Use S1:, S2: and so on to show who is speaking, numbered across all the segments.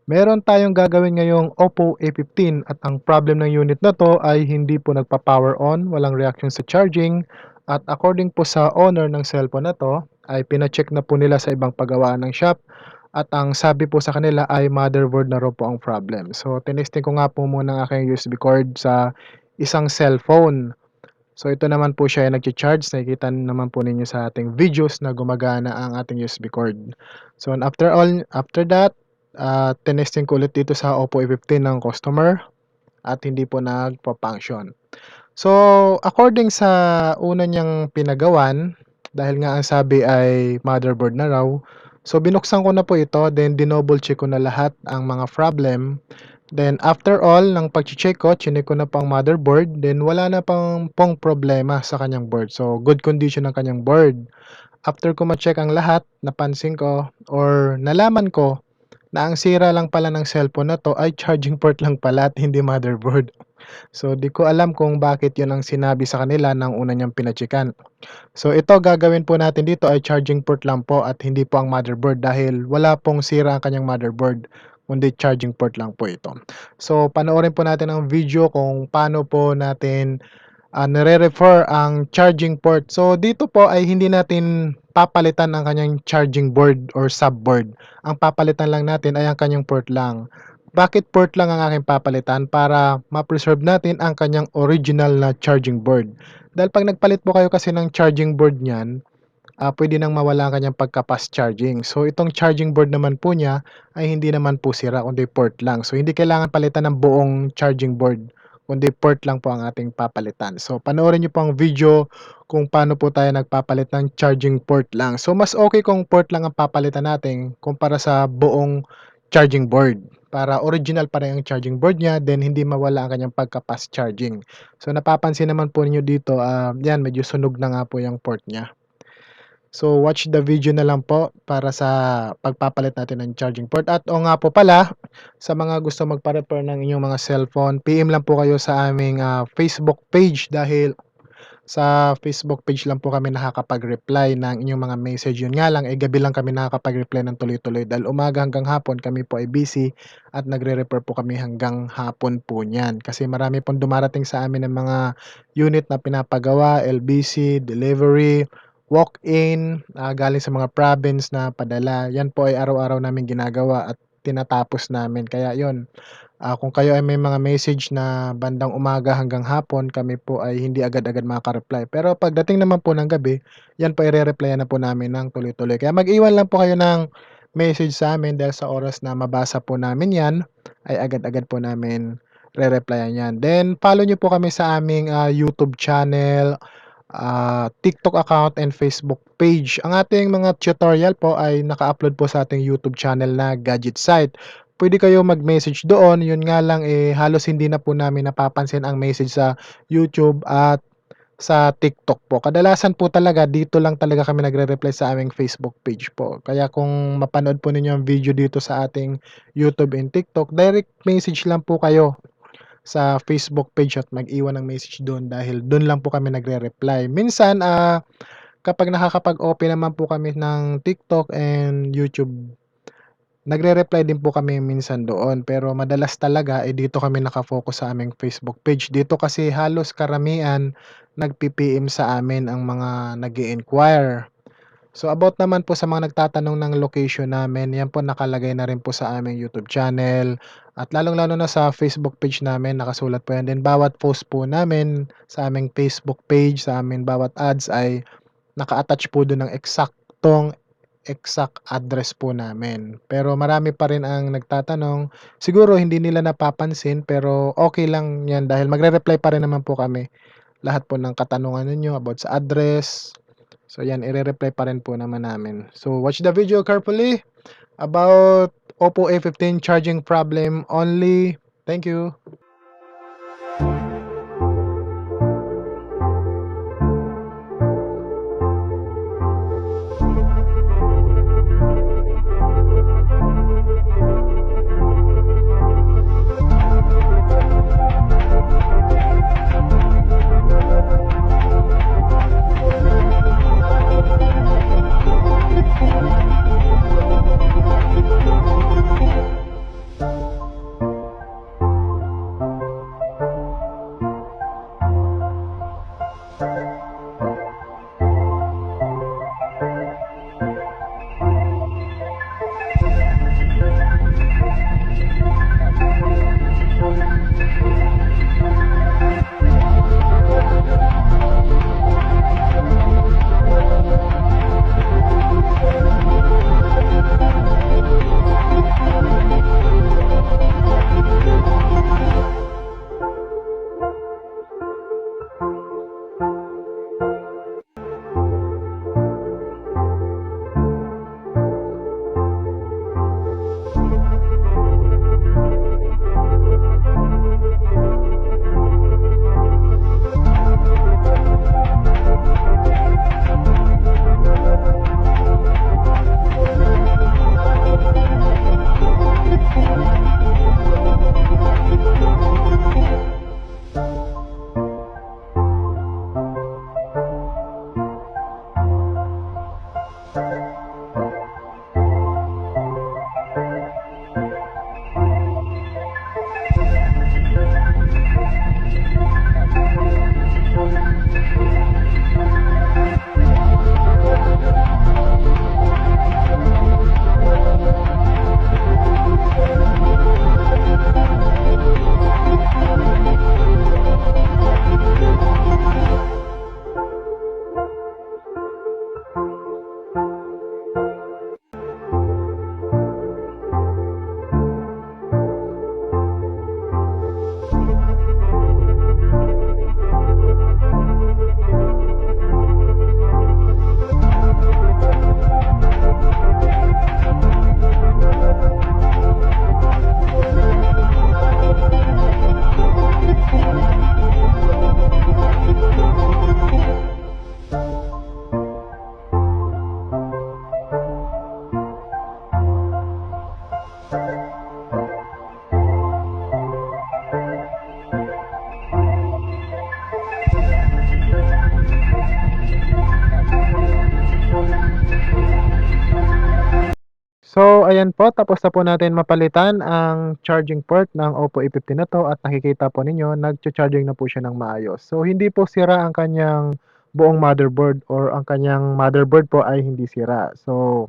S1: Meron tayong gagawin ngayong Oppo A15 at ang problem ng unit na 'to ay hindi po nagpa-power on, walang reaction sa charging at according po sa owner ng cellphone na 'to, ay pina-check na po nila sa ibang paggawaan ng shop at ang sabi po sa kanila ay motherboard na raw po ang problem. So, tinesting ko nga po muna ang aking USB cord sa isang cellphone. So, ito naman po siya ay nagcha-charge, nakikita naman po ninyo sa ating videos na gumagana ang ating USB cord. So, and after that, tinesting ko ulit dito sa Oppo A15 ng customer at hindi po nagfa-function. So, according sa una niyang pinagawan, dahil nga ang sabi ay motherboard na raw, so binuksan ko na po ito, then dinoble check ko na lahat ang mga problem. Then after all ng pagche-check ko, chineck ko na po ang motherboard, then wala na pong problema sa kanyang board. So, good condition ang kanyang board. After ko ma-check ang lahat, napansin ko or nalaman ko na ang sira lang pala ng cellphone na 'to ay charging port lang pala at hindi motherboard. So, 'di ko alam kung bakit 'yun ang sinabi sa kanila ng una niyang pina-checkan. So, ito gagawin po natin dito ay charging port lang po at hindi po ang motherboard dahil wala pong sira ang kanyang motherboard, kundi charging port lang po ito. So, panoorin po natin ang video kung paano po natin nire-refer ang charging port. So, dito po ay hindi natin papalitan ang kanyang charging board or subboard. Ang papalitan lang natin ay ang kanyang port lang. Bakit port lang ang aking papalitan? Para ma-preserve natin ang kanyang original na charging board. Dahil pag nagpalit po kayo kasi ng charging board niyan, puwede nang mawala ang kanyang pagka-fast charging. So, itong charging board naman po niya ay hindi naman po sira kundi port lang. So, hindi kailangan palitan ng buong charging board, kundi port lang po ang ating papalitan. So, panoorin niyo po ang video kung paano po tayo nagpapalit ng charging port lang. So, mas okay kung port lang ang papalitan natin kumpara sa buong charging board. Para original pa rin ang charging board niya, then hindi mawala ang kanyang pagka-fast charging. So, napapansin naman po ninyo dito, 'yan medyo sunog na nga po yung port niya. So, watch the video na lang po para sa pagpapalit natin ng charging port. At o nga po pala, sa mga gusto magpa-repair ng inyong mga cellphone, PM lang po kayo sa aming Facebook page dahil sa Facebook page lang po kami nakakapag-reply ng inyong mga message. Yun nga lang, gabi lang kami nakakapag-reply ng tuloy-tuloy dahil umaga hanggang hapon kami po ay busy at nagre-repair po kami hanggang hapon po niyan. Kasi marami pong dumarating sa amin ng mga unit na pinapagawa, LBC, delivery, walk-in, galing sa mga province na padala. Yan po ay araw-araw namin ginagawa at tinatapos namin. Kaya yon, kung kayo ay may mga message na bandang umaga hanggang hapon, kami po ay hindi agad-agad makaka-reply. Pero pagdating naman po ng gabi, yan po ire-replyan na po namin ng tuloy-tuloy. Kaya mag-iwan lang po kayo ng message sa amin dahil sa oras na mabasa po namin yan, ay agad-agad po namin re-replyan yan. Then follow nyo po kami sa aming YouTube channel, TikTok account and Facebook page. Ang ating mga tutorial po ay naka-upload po sa ating YouTube channel na Gadget Site. Puwede kayo mag-message doon, yun nga lang, halos hindi na po namin napapansin ang message sa YouTube at sa TikTok po. Kadalasan po talaga dito lang talaga kami nagre-reply sa aming Facebook page po. Kaya kung mapanood po ninyo ang video dito sa ating YouTube and TikTok, direct message lang po kayo sa Facebook page at mag-iwan ng message do'n dahil do'n lang po kami nagre-reply. Minsan, kapag nakakapag-open naman po kami ng TikTok and YouTube, nagre-reply din po kami minsan doon. Pero madalas talaga, dito kami naka-focus sa aming Facebook page. Dito kasi halos karamihan nagpi-PM sa amin ang mga nag-i-inquire. So, about naman po sa mga nagtatanong ng location namin, yan po nakalagay na rin po sa aming YouTube channel at lalong-lalo na sa Facebook page namin, nakasulat po yan. Then bawat post po namin sa aming Facebook page, sa aming bawat ads ay naka-attach po do'n ng exact address po namin. Pero marami pa rin ang nagtatanong. Siguro hindi nila napapansin pero okay lang yan dahil magre-reply pa rin naman po kami. Lahat po ng katanungan ninyo about sa address, so yan, ire-reply pa rin po naman namin. So watch the video carefully about Oppo A15 charging problem only. Thank you. So, ayan po, tapos na po natin mapalitan ang charging port ng Oppo A15 na 'to at nakikita po ninyo nagcha-charging na po siya ng maayos. So, hindi po sira ang kanyang buong motherboard or ang kanyang motherboard po ay hindi sira. So,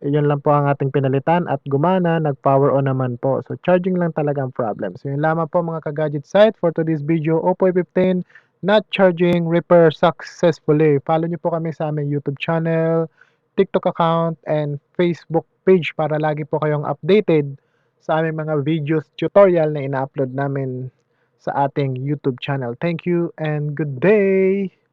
S1: iyon lang po ang ating pinalitan at gumana, nag-power on naman po. So, charging lang talaga ang problem. So, yun lamang po mga ka-gadget site for today's video, Oppo A15 not charging, repair successfully. Follow niyo po kami sa aming YouTube channel, TikTok account, and Facebook page para lagi po kayong updated sa aming mga videos tutorial na ina-upload namin sa ating YouTube channel. Thank you and good day!